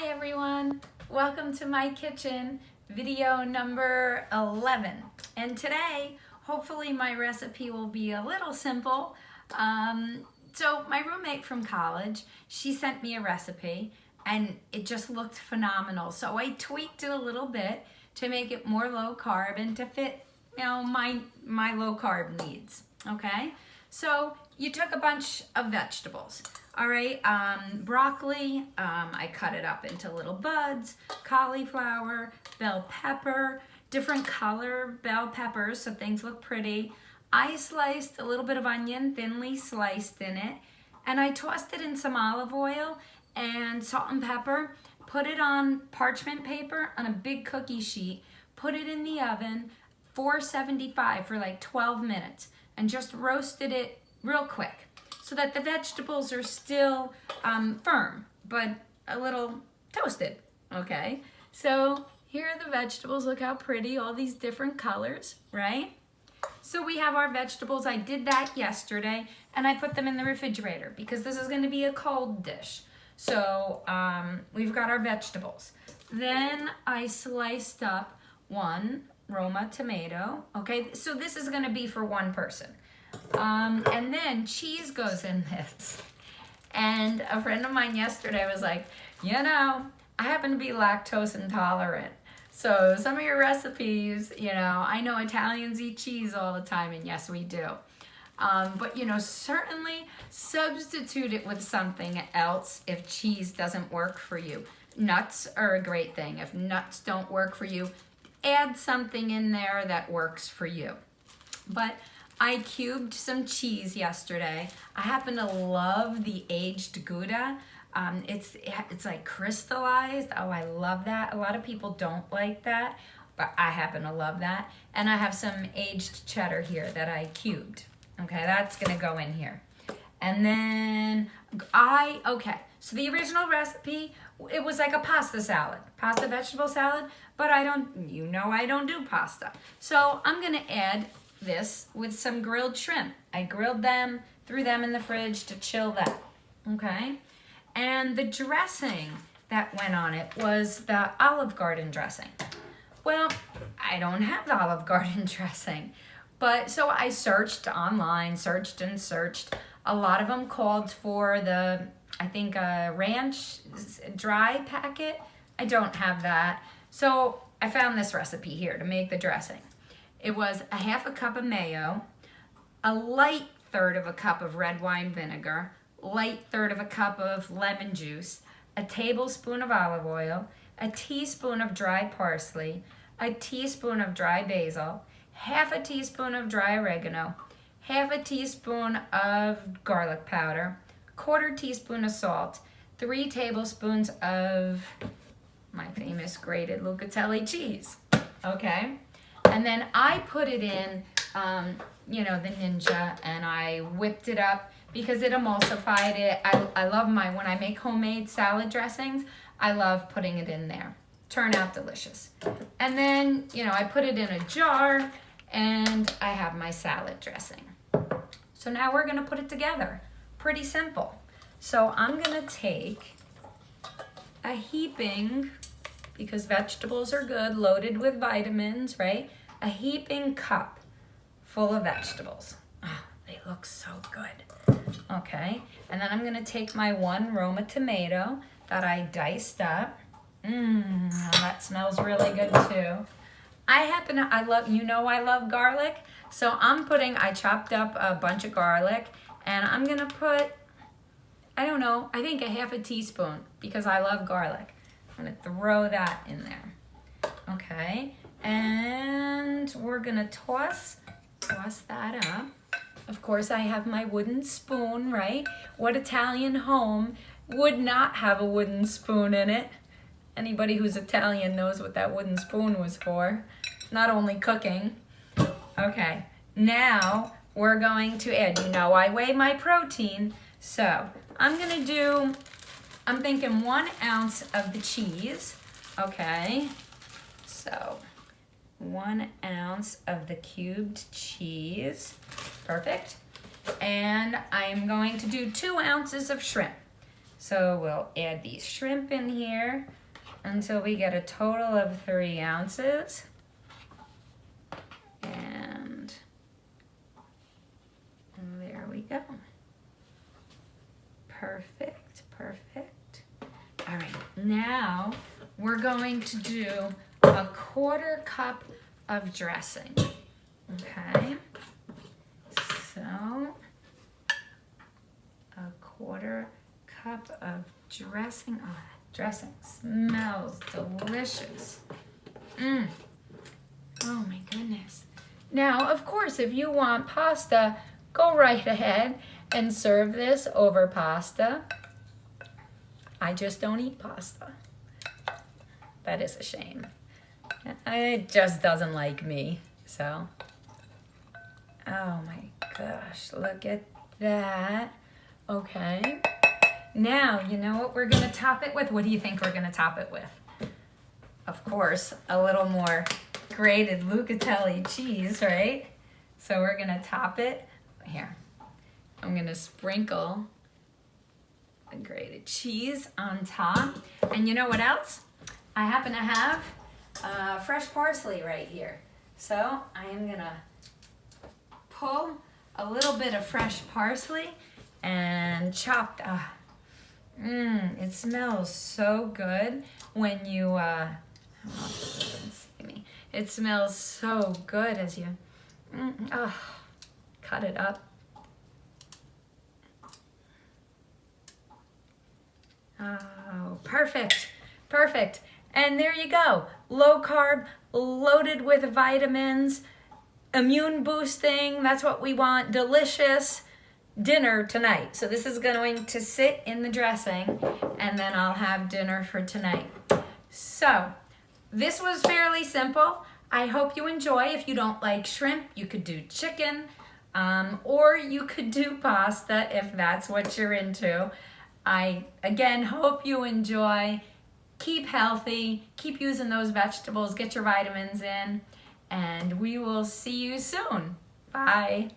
Hi everyone, welcome to my kitchen, video number 11. And today, hopefully my recipe will be a little simple. So my roommate from college, she sent me a recipe and it just looked phenomenal. So I tweaked it a little bit to make it more low carb and to fit, my low carb needs, okay? So you took a bunch of vegetables. All right, broccoli, I cut it up into little buds, cauliflower, bell pepper, different color bell peppers so things look pretty. I sliced a little bit of onion, thinly sliced in it, and I tossed it in some olive oil and salt and pepper, put it on parchment paper on a big cookie sheet, put it in the oven, 475 for like 12 minutes, and just roasted it real quick, so that the vegetables are still firm, but a little toasted, okay? So here are the vegetables. Look how pretty, all these different colors, right? So we have our vegetables. I did that yesterday, and I put them in the refrigerator because this is gonna be a cold dish. So we've got our vegetables. Then I sliced up one Roma tomato, okay? So this is gonna be for one person. And then cheese goes in this. And a friend of mine yesterday was like, I happen to be lactose intolerant. So some of your recipes, I know Italians eat cheese all the time, and yes, we do. But certainly substitute it with something else if cheese doesn't work for you. Nuts are a great thing. If nuts don't work for you, add something in there that works for you. But I cubed some cheese yesterday. I happen to love the aged Gouda. It's like crystallized. Oh, I love that. A lot of people don't like that, but I happen to love that. And I have some aged cheddar here that I cubed. Okay, that's gonna go in here. And then so the original recipe, it was like a pasta salad, pasta vegetable salad, but I don't do pasta. So I'm gonna add this with some grilled shrimp. I grilled them, threw them in the fridge to chill them, okay? And the dressing that went on it was the Olive Garden dressing. Well, I don't have the Olive Garden dressing, but so I searched online, searched. A lot of them called for the, I think, ranch dry packet. I don't have that. So I found this recipe here to make the dressing. It was a half a cup of mayo, a light third of a cup of red wine vinegar, light third of a cup of lemon juice, a tablespoon of olive oil, a teaspoon of dry parsley, a teaspoon of dry basil, half a teaspoon of dry oregano, half a teaspoon of garlic powder, quarter teaspoon of salt, 3 tablespoons of my famous grated Lucatelli cheese, okay? And then I put it in, the Ninja, and I whipped it up because it emulsified it. I love when I make homemade salad dressings, I love putting it in there. Turn out delicious. And then, I put it in a jar, and I have my salad dressing. So now we're gonna put it together. Pretty simple. So I'm gonna take a heaping, because vegetables are good, loaded with vitamins, right? A heaping cup full of vegetables. Oh, they look so good. Okay, and then I'm gonna take my one Roma tomato that I diced up. That smells really good too. I love garlic, so I chopped up a bunch of garlic, and I'm gonna put, I think a half a teaspoon, because I love garlic. I'm gonna throw that in there. Okay, and we're gonna toss that up. Of course, I have my wooden spoon, right? What Italian home would not have a wooden spoon in it? Anybody who's Italian knows what that wooden spoon was for. Not only cooking. Okay, now we're going to add, I weigh my protein, so I'm thinking 1 ounce of the cheese, okay? So 1 ounce of the cubed cheese, perfect. And I'm going to do 2 ounces of shrimp. So we'll add these shrimp in here until we get a total of 3 ounces. And there we go. Perfect, perfect. All right, now we're going to do a 1/4 cup of dressing, okay? So, a 1/4 cup of dressing. Oh, that dressing smells delicious. Oh my goodness. Now, of course, if you want pasta, go right ahead and serve this over pasta. I just don't eat pasta. That is a shame. It just doesn't like me, so. Oh my gosh, look at that. Okay. Now, you know what we're gonna top it with? What do you think we're gonna top it with? Of course, a little more grated Lucatelli cheese, right? So we're gonna top it. Here, I'm gonna sprinkle the grated cheese on top. And you know what else? I happen to have fresh parsley right here. So I am gonna pull a little bit of fresh parsley and chop. It smells so good when you, it smells so good as you, cut it up. Oh, perfect, perfect. And there you go. Low carb, loaded with vitamins, immune boosting. That's what we want. Delicious dinner tonight. So this is going to sit in the dressing and then I'll have dinner for tonight. So this was fairly simple. I hope you enjoy. If you don't like shrimp, you could do chicken, or you could do pasta if that's what you're into. I, again, hope you enjoy. Keep healthy, keep using those vegetables, get your vitamins in, and we will see you soon. Bye.